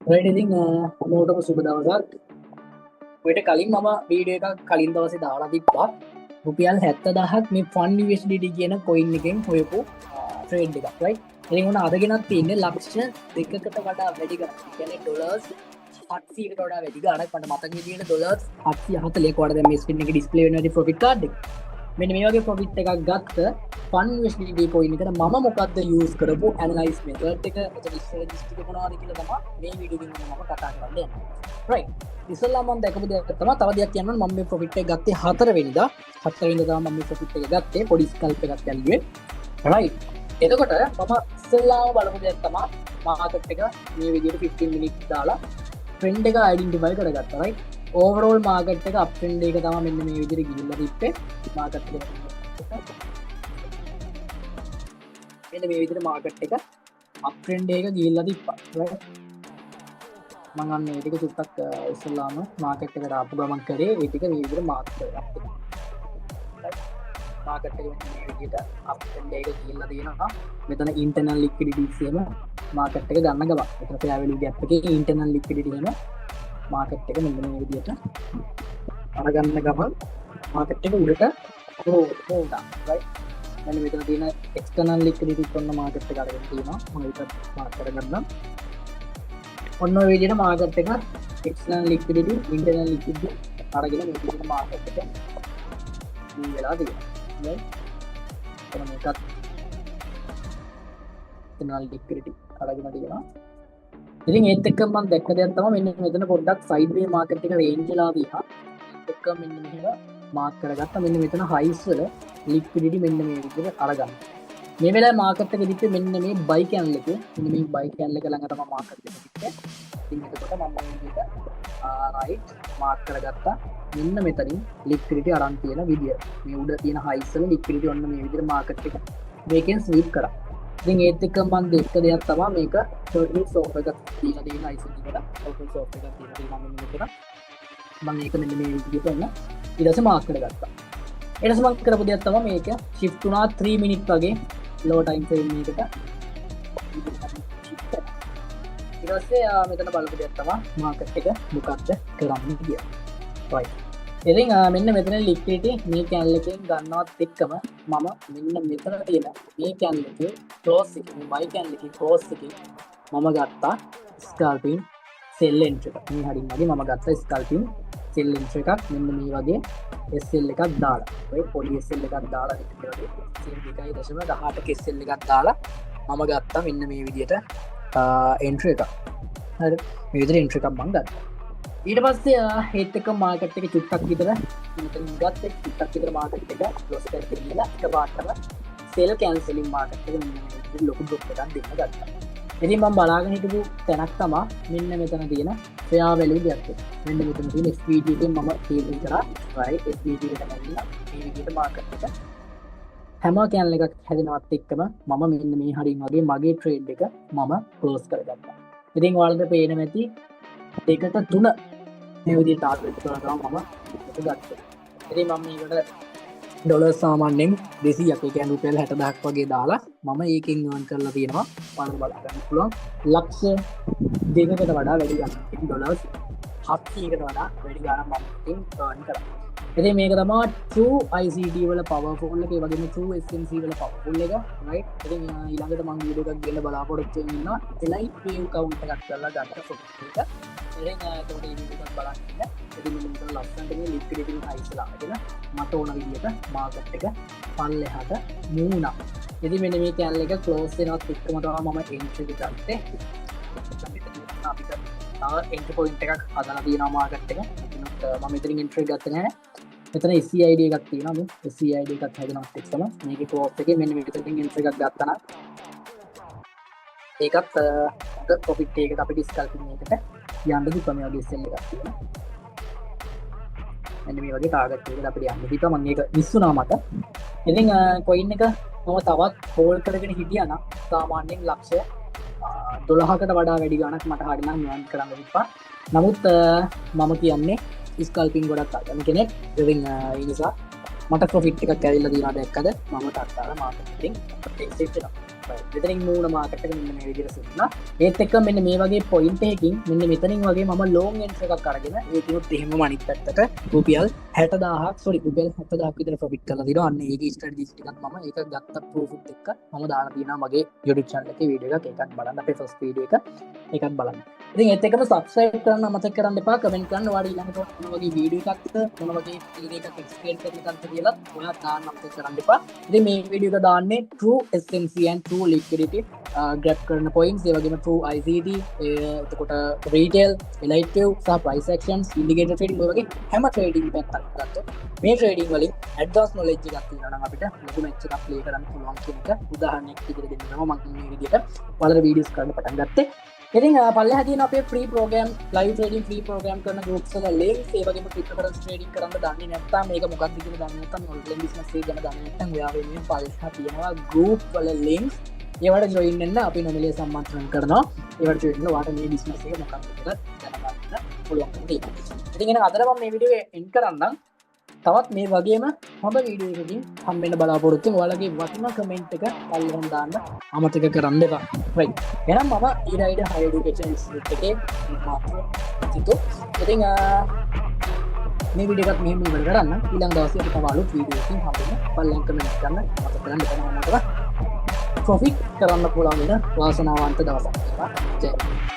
ඉතින් හැමෝටම සුබ දවසක්. ඔයට කලින් මම වීඩියෝ එකක් කලින් දවසේ දාලා තිබ්බා. රුපියල් 70000ක් මේ ෆන් USDT කියන කොයින් එකෙන් හොයපු ට්‍රේඩ් එකක් right. ඉතින් උන අදගෙනත් තියෙන්නේ ලක්ෂ 2කට වඩා වැඩි ගණන්. ඒ කියන්නේ ඩොලර්ස් 700කට වඩා වැඩි ගණනක්. මට මතක විදියට ඩොලර්ස් 740ක වඩා දැන් මේ ස්ක්‍රීන් එකේ ඩිස්ප්ලේ වෙනවා ප්‍රොෆිට් කාඩ් එක. මෙන්න මේ වගේ ප්‍රොෆිට් එකක් ගත්ත ෆන් USDT කොයින් එකට මම මොකද්ද යූස් කරපු ඇනලයිස් මෙතඩ් එක එතන ඉස්සර ඩිස්ට්‍රික්ට් එක මොනවද කියලා තමයි මේ වීඩියෝ එකෙන් මම කතා කරන්න යන්නේ. right. ඉස්සෙල්ලා මම දැකපු දෙයක් තමයි තව දෙයක් කියන්න මම මේ ප්‍රොෆිට් එක ගත්තේ 4 වෙනිදා. 4 වෙනිදා තමයි මම මේ ප්‍රොෆිට් එක ගත්තේ පොඩි ස්කල්ප් එකක් ඇල්ලුවේ. right. එතකොට මම ඉස්සෙල්ලාම බලපු දෙයක් තමයි මාකට් එක මේ විදිහට 15 මිනිත්ස් දාලා ට්‍රෙන්ඩ් එක අයිඩෙන්ටිෆයි කරගත්තා. right. ඕවරෝල් මාකට් එක අප් ට්‍රෙන්ඩ් එක තමයි මෙන්න මේ විදිහට ගිහිල්ලා තිබ්බේ. මාකට් එක මෙන්න මේ විදිහට මාකට් එක අප් ට්‍රෙන්ඩ් එක ගිහිල්ලා තිබ්බා. right. මම අන්න ඒ ටික චුට්ටක් ඉස්සෙල්ලාම මාකට් එකට ආපු ගමන් කරේ ඒ ටික මේ විදිහට මාක් කරගත්තා. right. මාකට් එක මේ විදිහට අප් ට්‍රෙන්ඩ් එක ගිහිල්ලා තියෙනවා. මෙතන ඉන්ටර්නල් ලික්විඩිටි එකම මාකට් එක ගන්න ගමන්. මෙතන ෆෙයාර් වැලියු ගැප් එකේ ඉන්ටර්නල් ලික්විඩිටි එකම මාකට් එක මෙන්න මේ විදිහට අරගන්න ගමන් මාකට් එක උඩට හොල්ඩා. right. මෙන්න මෙතන තියෙන එක්ස්ටර්නල් ලික්විඩිටි කොන්න මාකට් එක අරගෙන තියෙනවා. මම ඒක මාක් කරගන්නම්. ඔන්න ඔය විදිහට මාකට් එක එක්ස්ටර්නල් ලික්විඩිටි ඉන්ටර්නල් ලික්විඩිටි අරගෙන මේ විදිහට මාකට් එක මේ වෙලා තියෙනවා. right. එතන මේකත් එක්ස්ටර්නල් ලික්විඩිටි අරගෙන තියෙනවා. ඉතින් ඒත් එක්ක මම දැක්ක දෙයක් තමයි මෙන්න මෙතන පොඩ්ඩක් සයිඩ් වේ මාකට් එක රේන්ජ් වෙලා තියෙනවා. ඒත් එක්ක මෙන්න මෙහෙම මාක් කරගත්තා. මෙන්න මෙතන හයිස් වල ලික්විඩිටි මෙන්න මේ විදිහට අරගන්න. මේ වෙලාවේ මාකට් එක දිත්තේ මෙන්න මේ බයි කැන්ල් එකේ මෙන්න මේ බයි කැන්ල් එක ළඟ තමයි මාකට් එක දිත්තේ. ඉතින් එතකොට මම මේ විදිහට රයිට් මාක් කරගත්තා. මෙන්න මෙතනින් ලික්විඩිටි අරන් තියෙන විදිය. මේ උඩ තියෙන හයිස් වල ලික්විඩිටි ඔන්න මේ විදිහට මාකට් එක මේකෙන් ස්වීප් කරා. ඉතින් ඒත් එක්ක මම දෙක දෙයක් තමයි මේක ටෝටල් සෝප් එකක් දීලා තියෙන ICT එකට ටෝටල් සෝප් එකක් දීලා තියෙනවා මෙන්න මෙතන. මම ඒක මෙන්න මේ විදිහට ඔන්න ඊට පස්සේ මාක් කරගත්තා. ඊට පස්සේ මම කරපු දෙයක් තමයි මේක shift වුණා 3 මිනිත් වගේ low time frame එකකට. ඊට පස්සේ මෙතන බලපු දෙයක් තමයි මාකට් එක මොකක්ද කරන්නේ කියලා. right. ඉතින් මෙන්න මෙතන ලික්විඩිටි මේ කැන්ල් එකෙන් ගන්නවත් එක්කම මම මෙන්න මෙතන තියෙන මේ කැන්ල් එකේ ක්ලෝස් එකේ මේ බයි කැන්ල් එකේ ක්ලෝස් එකේ මම ගත්තා ස්කල්පින් සෙල් එන්ට්‍රි එකක්. මේ හරින් වගේ මම ගත්තා ස්කල්පින් සෙල් එන්ට්‍රි එකක් මෙන්න මේ වගේ SL එකක් දාලා. ඔය පොඩි SL එකක් දාලා ඉතින් 2.18ක SL එකක් දාලා මම ගත්තා මෙන්න මේ විදිහට එන්ට්‍රි එකක්. හරි. මේ විදිහට එන්ට්‍රි එකක් මම ගත්තා. ඊට පස්සේ ඒත් එක්ක මාකට් එක චුට්ටක් විතර මෙතන ගත්තේ චුට්ටක් විතර මාකට් එක ක්ලෝස් කරලා ගිහලා එකපාරටම සෙල් කැන්සලින් මාකට් එක ලොකු ඩ්‍රොප් එකක් දෙන්න ගත්තා. ඉතින් මම බලාගෙන හිටපු තැනක් තමයි මෙන්න මෙතන තියෙන ෆෙයාර් වැලියු ගැප් එක. මෙන්න මෙතන තියෙන SPT එකෙන් මම ටේබල් කරා right SPT එකට ඇවිල්ලා මේ විදිහට මාකට් එක හැම කැන්ල් එකක් හැදෙනවත් එක්කම මම මෙන්න මේ හරින් වගේ මගේ ට්‍රේඩ් එක මම ක්ලෝස් කරගත්තා. ඉතින් ඔයාලට පේන ඇති 2/3 මේ විදිහට ටාගට් කරලා තමයි මම ගත්තේ. ඉතින් මම මේකට ඩොලර් සාමාන්‍යයෙන් 200ක් ඒ කියන්නේ රුපියල් 60000ක් වගේ දාලා මම ඒකෙන් earn කරලා තියෙනවා. ඔයාලට බලා ගන්න පුළුවන් ලක්ෂ 2කට වඩා වැඩි ගණන්. ඉතින් ඩොලර්ස් 700කට වඩා වැඩි ගණන් මම ඉතින් earn කරා. ඉතින් මේක තමයි True ICT වල powerful එක, ඒ වගේම True SMC වල powerful එක right. ඉතින් ඊළඟට මම වීඩියෝ එකක් ගන්න බලාපොරොත්තු වෙනවා elite view count එකක් කරලා ගන්න ප්‍රොෆිට් එක. ඉතින් ඒකට මේ වීඩියෝ එකක් බලන්න. ඉතින් මෙන්න ලස්සනට මේ liquidity highs ලා අරගෙන මට ඕන විදිහට මාකට් එක පල්ලෙහාට මූණා. ඉතින් මෙන්න මේ channel එක close වෙනවත් එක්කම තමයි මම entry එක ගත්තේ. අපිට තව entry point එකක් හදලා තියෙනවා මාකට් එක. මම මෙතනින් entry ගත්තේ නැහැ. මෙතන SCID එකක් තියෙනවා. මේ SCID එකක් හැදෙනවත් එක්කම මේකේ close එකේ මෙන්න මෙතනින් entry එකක් ගත්තා නම් ඒකත් profit එකකට අපිට ස්කල්පින් එකකට යන්න දුක මේ වගේ SL එකක් තියෙනවා. මෙන්න මේ වගේ ටාගට් එකකට අපිට යන්න දීපා මම ඒක මිස් වුණා මට. ඉතින් කොයින් එක මම තවත් හෝල්ඩ් කරගෙන හිටියා නම් සාමාන්‍යයෙන් ලක්ෂ 12කට වඩා වැඩි ගණක් මට හරිනම් earn කරන්න දීපා. නමුත් මම කියන්නේ ස්කල්පින් ගොඩක් අගන කෙනෙක්. ඉතින් ඒ නිසා මට ප්‍රොෆිට් එකක් ඇවිල්ලා දිනවා දැක්කද මම ටක් දාලා මාකට් එකෙන් එක්සිට් වෙනවා. මෙතනින් මූණ මාකට් එක මෙන්න මේ විදිහට සෙට්ලා ඒත් එක්ක මෙන්න මේ වගේ පොයින්ට් එකකින් මෙන්න මෙතනින් වගේ මම ලොං එන්ඩ්ස් එකක් අරගෙන ඒකිනුත් එහෙමම අනිත් පැත්තට රුපියල් 60000ක් සෝරි රුපියල් 70000ක් විතර ප්‍රොෆිට් කරලා දිනවා අන්න ඒකේ ස්ට්‍රැටජිස් ටිකක් මම ඒක ගත්ත ප්‍රූෆ්ත් එක්ක මම දාලා තියෙනවා මගේ YouTube channel එකේ වීඩියෝ එකක් ඒකත් බලන්න අපේ ෆස්ට් වීඩියෝ එක ඒකත් බලන්න ඉතින් ඒත් එක්කම subscribe කරන්න අමතක කරන්න එපා කමෙන්ට් කරන්න ඔයාලා ඊළඟට මොන වගේ වීඩියෝ එකක්ද මොන වගේ වීඩියෝ එකක් එක්ස්පීරියන්ස් කරන්නද කියලා ඔයා දාන්න අමතක කරන්න එපා ඉතින් මේ වීඩියෝ එක දාන්නේ true SNC and true liquidity grab කරන points ඒ වගේම true ICT එතකොට retail elective සහ price actions indicator trading ඔය වගේ හැම trading පැත්තක් ගත්තොත් මේ trading වලින් advanced knowledge එකක් තියෙනවා නම් අපිට ලොකු match එකක් play කරන්න පුළුවන් කියන එක උදාහරණයක් විදිහට දෙන්නවා මම මේ විදිහට වලට වීඩියෝස් කරන්න පටන් ගත්තේ ඉතින් පල්ලෙහා තියෙන අපේ free program live trading free program කරන groups වල links ඒ වගේම cryptocurrency trading කරන්න දන්නේ නැත්නම් මේක මොකක්ද කියලා දන්නේ නැත්නම් online business එක ගැන දන්නේ නැත්නම් ඔයා වෙනුවෙන් පල්ලෙහා තියෙනවා group වල links ඒවට join වෙන්න අපි නොමිලේ සම්මානන කරනවා ඒවට join වෙන්න ඔයාට මේ business එක මොකක්ද කියලා දැනගන්න පුළුවන් වෙනවා ඉතින් එහෙනම් අද මම මේ වීඩියෝ එක end කරන්නම් තවත් මේ වගේම හොඳ වීඩියෝ එකකින් හම්බෙන්න බලාපොරොත්තු වෙනවා ඔයාලගේ වටිනා කමෙන්ට් එක පල්ලෙහාම දාන්න අමතක කරන්න එපා right එහෙනම් මම ඊරයිඩ higher education institute එකේ මාතෘ සිටු ඉතින් මේ වීඩියෝ එකත් මෙහෙම ඉවර කරන්න ඊළඟ දවසේ අපි තව අලුත් වීඩියෝ එකකින් හම්බෙන්න පල්ලෙන් කමෙන්ට් කරන්න මතක කරන්න එපා ප්‍රොෆිට් කරන්න පුළුවන් වෙන වාසනාවන්ත දවසක් වේවා ජය